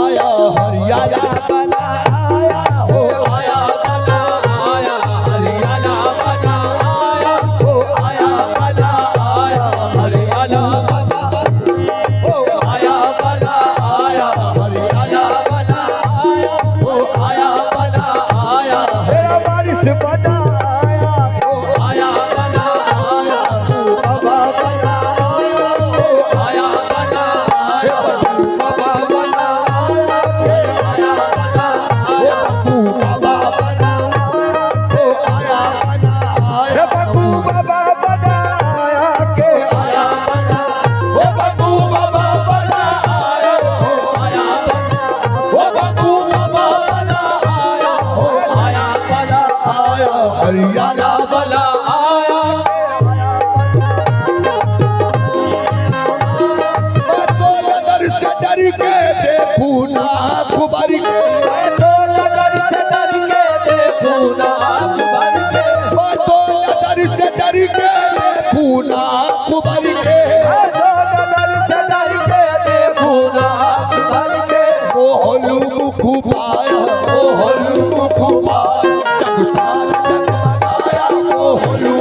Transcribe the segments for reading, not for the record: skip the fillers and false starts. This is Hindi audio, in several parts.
आया हरियाला वाला आया हो आया वाला आया हरियाला वाला आया हो आया वाला आया हरियाला वाला हो आया वाला आया हरियाला वाला आया हो आया वाला आया तेरा बारिश बड़ा आया हो आया वाला आया हो बाबा बड़ा आया हो आया वाला आया बाबा बड़ा आया बाबू बाबा बड़ा हो आया वाला आया बाबू बाबा बड़ा आया के आया वाला हो बाबू बाबा बड़ा आया हो आया वाला हो बाबू बाबा बड़ा आया हो आया वाला आया हरियाला वाला आया तो नजर से डर के देखूं ना खुबर के तो नजर से डर के देखूं ना खुबर के तो नजर से डर के देखूं ना खुबर के तो नजर से डर के देखूं ना खुबर के ओ होलू खुबाया ओ होलू खुबाया जग सारा जग बनाया ओ होलू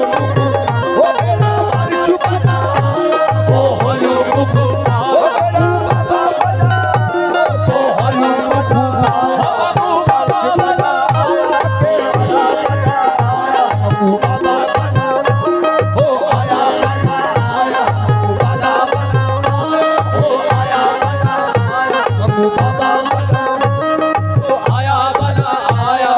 ओ मेरा बारिश बनाया ओ होलू खुबाया ओ मेरा बाबा बनाया ओ होलू खुबाया बाबा बनाया तेरा बनाया अबू बाबा बनाया ओ आया बनाया अबू बाबा बनाया ओ आया बनाया अबू बाबा बनाया ओ आया बनाया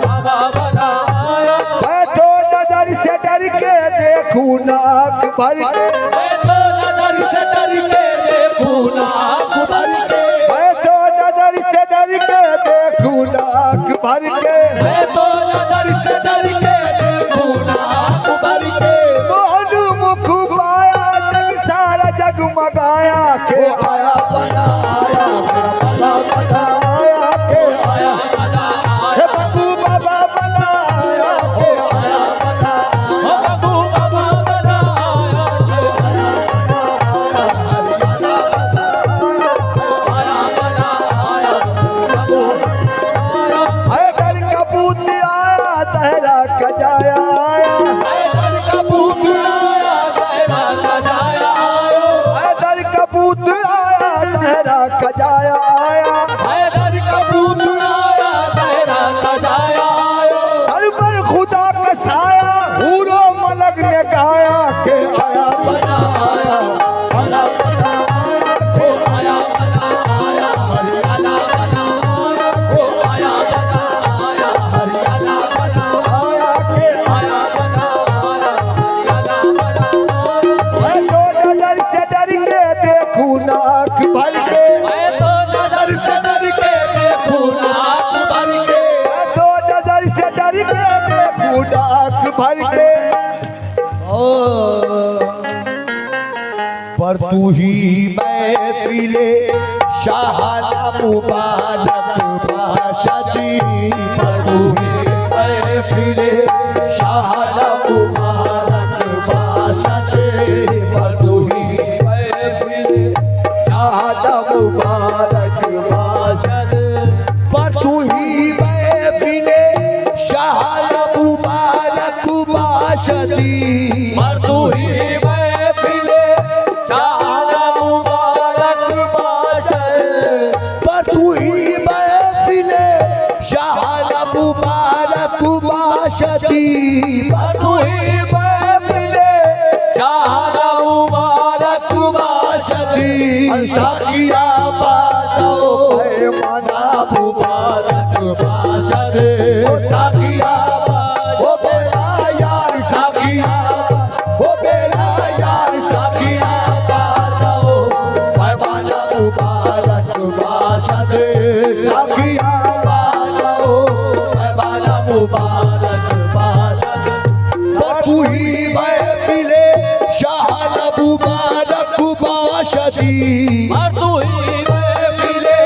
बाबा बनाया मैं तो नजर से डर के देखूं नाक भर के मैं तो नजर से डर के देखूं नाक भर के मैं तो नजर से डर के देखूं नाक भर के मैं तो नजर से डर के देखूं नाक भर के मोहनु मुख पाया जग सारा जगमगाया के आया बनाया मेरा भला बनाया के आया बनाया बाबू बाबा बनाया के आया बनाया बाबू बाबा बनाया के आया बनाया हरियाला बनाया आया बनाया बाबू आया कर कबूत आया तेरा खजाया आया कर कबूत आया तेरा खजाया आया कर कबूत आया तेरा खजाया आया कर कबूत आया तेरा खजाया आया हर पर खुदा का साया हूरो मलक ने गाया के आया बनाया भला बनाया के आया बनाया हरियाला बनाया ओ आया बनाया हरियाला बनाया के आया बनाया हरियाला बनाया मैं तो नजर से डर के देखूं नाक भर के मैं तो नजर से डर के देखूं नाक भर के मैं तो नजर से डर के देखूं नाक भर के पर तू ही महफिले शाहाना मुबारक बाशदी पर तू ही महफिले शाहाना मुबारक बाशदी पर तू ही महफिले शाहाना मुबारक बाशदी पर तू ही महफिले शाहाना मुबारक बाशदी पर तू ही महफिले शाहाना मुबारक बाशदी पर तू ही महफिले शाहाना मुबारक बाशदी पर तू ही महफिले शाहाना मुबारक बाशदी साकिया बातो है मना मुबारक बाशदी साकिया ओ बेला यार साकिया ओ बेला यार साकिया बातो है मना मुबारक बाशदी साकिया बातो है मना मुबारक बाशदी तू ही महफिले शाहाना मुबारक बाशदी और तू ही महफिले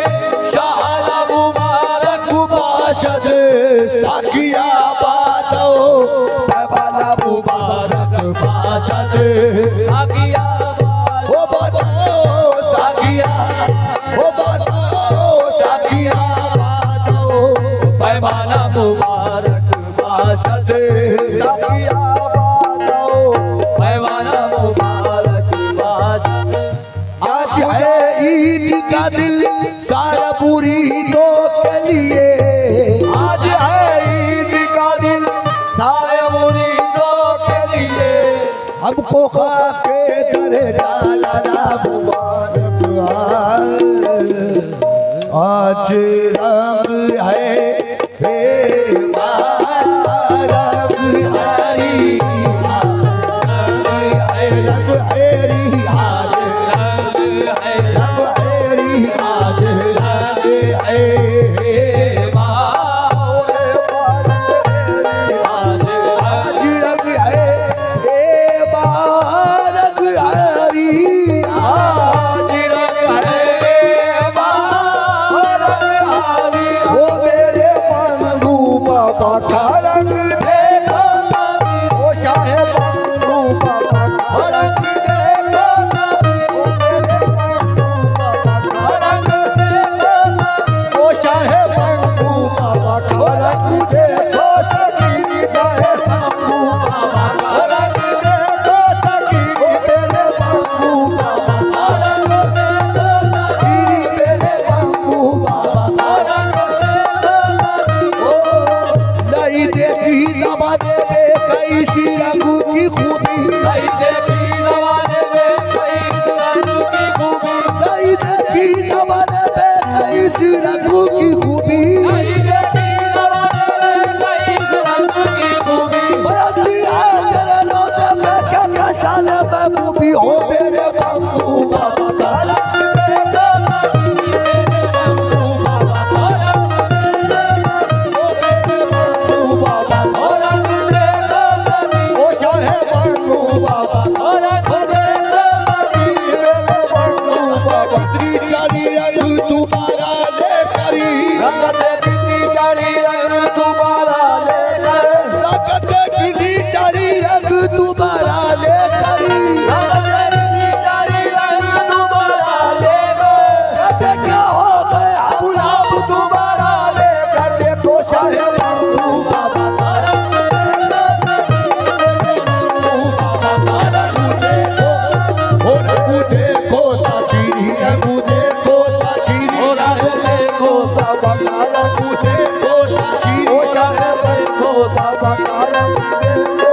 शाहाना मुबारक बाशदी साकिया बातो है मना मुबारक बाशदी साकिया ओ बातो साकिया ओ बातो मुबारक बाशद साथिया बालो पैवाना मुबारक बाशद। आज है ईद का दिन सारा पूरी दो के लिए आज है ईद का दिन सारे मुरीदों के लिए हमको खा के दरे डाला मुबारक आज रंग है रंग हरी रंग हरी आज रंग हरी आज रंग है आज रंग है रंग हरी वो मेरे बंधु बाबा का रंग देखो वो शाहे बंधु बाबा का रंग देखो वो मेरे बंधु बाबा का रंग देखो वो शाहे बंधु बाबा का रंग देखो सकीनी चाहे बंधु बाबा का रंग देखो सकीनी मेरे बंधु बाबा का रंग देखो सकीनी मेरे बंधु बाबा का रंग नहीं देखी जमाने में कैसी रंग की खूबी नहीं देखी जमाने में कई रंग की खूबी नहीं देखी जमाने में कैसी रंग की खूबी नहीं देखी जमाने में कई रंग की खूबी बरसिया तेरे रोज़े में क्या साले में मूवी हो मेरे बंधु बाबा का रंग देखो ओ मेरे बंधु बाबा का रंग देखो ओ चाहे बंधु बाबा का रंग देखो मेरे बंधु बाबा की चाली रंग तुम्हारा ले करी रंग देखी जाली रंग तुम्हारा लेकर रंग की चाली रंग तुम्हारा ले करी रंग देखी जाली रंग तुम्हारा लेकर क्या हो गया गुलाब तुम्हारा लेकर देखो शाहे बंधु बाबा का रंग देखो साथी रंग देखो साथी रंग देखो बाबा का रंग देखो साथी देखो बाबा का रंग देखो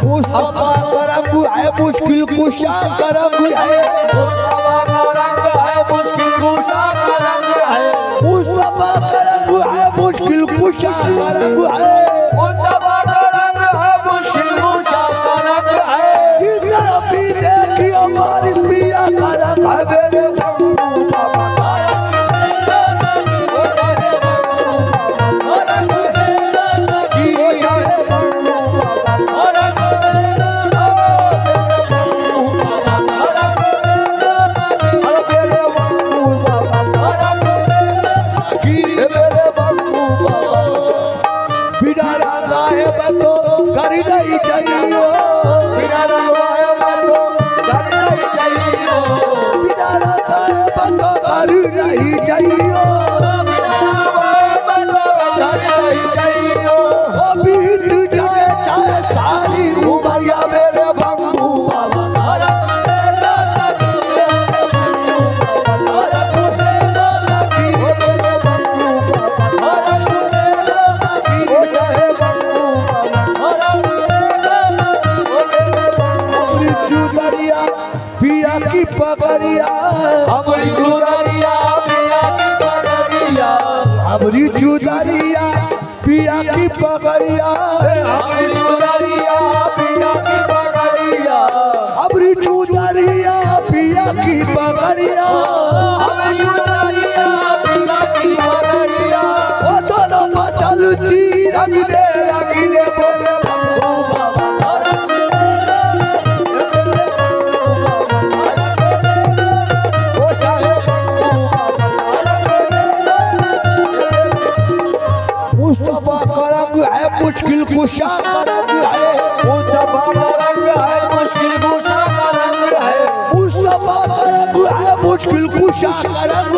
मुस्तफा का रंग है मुश्किल कुशा का रंग है मुस्तफा का रंग है मुश्किल कुशा का रंग है मुस्तफा का रंग है मुश्किल कुशा का रंग है मुस्तफा का रंग है मुश्किल कुशा का रंग है जिस तरफ भी देखी हमारी पिया का रंग है मेरे बंधु बाबा का रंग ओ चाहे बंधु बाबा का रंग देखो सखी ओ चाहे बंधु बाबा का रंग देखो मेरे बंधु बाबा का रंग अरे मेरे बंधु बाबा का रंग देखो सखी मेरे बंधु बाबा बिना रंगा है बंदो कर नहीं चाहिए बिना रंगाए बंदो घर नहीं जाइयो बिना रंगा है बंदो कर नहीं चाहिए बिना रंगाए बंदो घर नहीं जाइयो ओ बीत जाए चाहे सारी उमरिया मेरे बंधु बाबा का रंग देखो सखी ओ मेरे बंधु बाबा का रंग देखो सखी ओ चाहे बंधु बाबा का रंग देखो ओ मेरे बंधु चुदरिया पिया की पगड़िया हमारी चुदरिया पिया की पगड़िया हमारी चुदरिया पिया की पगड़िया हमारी चुदरिया पिया की पगड़िया हमारी चुदरिया पिया की पगड़िया हमारी चुदरिया पिया की पगड़िया ओ दोनों बदलती रंग दे रंगीले बोले बंधु बाबा का रंग ओ चाहे बंधु बाबा का रंग मुस्तफा का रंग है मुश्किल कुशा का रंग है मुस्तफा का रंग है मुश्किल कुशा का रंग है मुस्तफा का रंग है मुश्किल कुशा का रंग